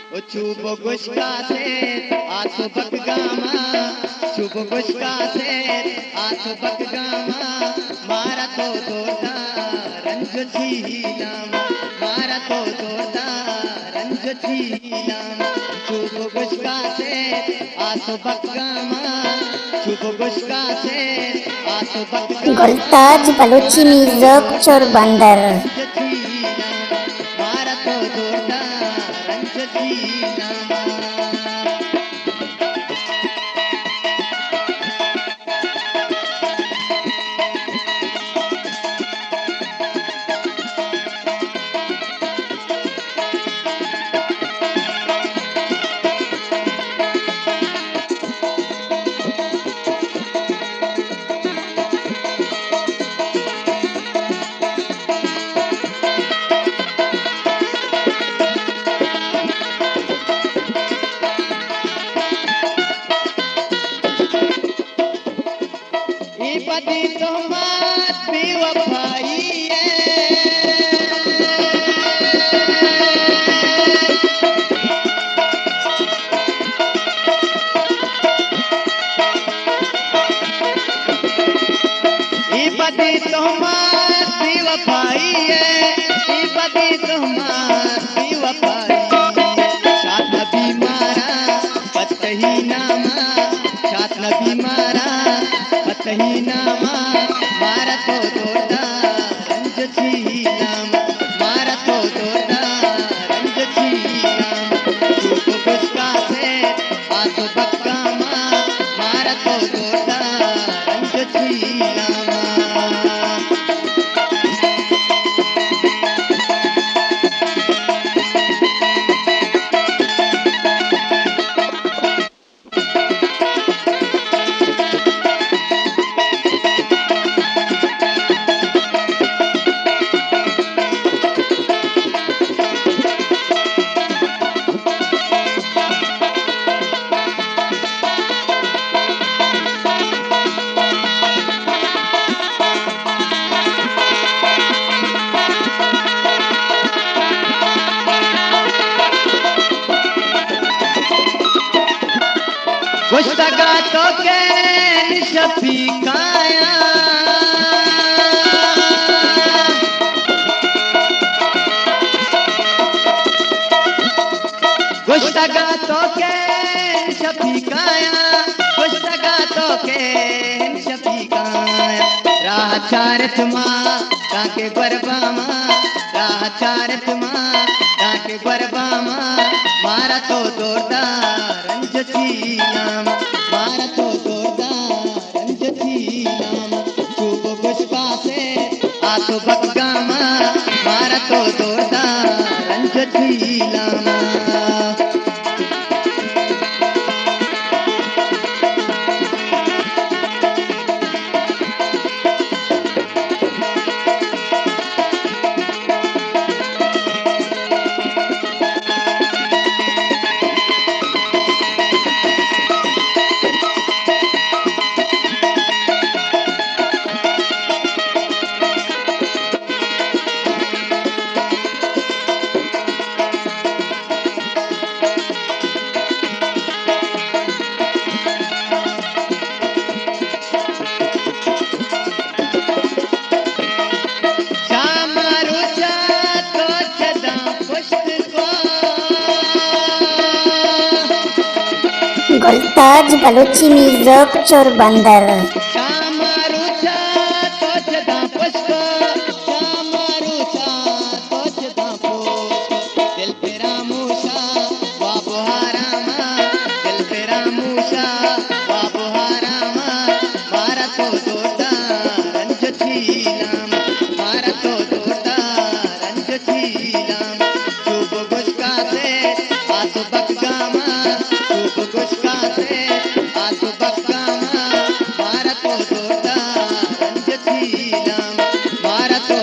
Chubo gushkase, aso bakgama. Chubo gushkase, aso bakgama. Mara to dorda, ranjo chilama. Mara to dorda, ranjo chilama. Chubo gushkase, aso bakgama. Chubo gushkase, aso bakgama. Goltaj Balochi Music Chorbandar. Mara to dorda, ranjo chilama. पति तोहमार बेवफाई पति तोहमार बेवफाई पति तोहमार बेवफाई साथ नबी मारा पतही नामा साथ नबी मारा पतही नामा मारा तो दोदा रंज छीलाम मारा तो दोदा रंज छीलाम चुप गुस्का से आसो बक्कामा मारा तो दोदा रंज छीलाम गुश्तगा तो के शफीकाया गुश्तगा तो के शफीकाया गुश्तगा तो के शफीकाया राह चारत माँ काके बरबामा राह चारत माँ काके बरबामा मारा तो दोरदा रंज छीलाम मारा तो दोरदा रंज छीलाम चुप गुस्का से आसो बक्गामा मारा तो दोरदा रंज छीलाम Goltaj Balochi Music Chorbandar. मारा तो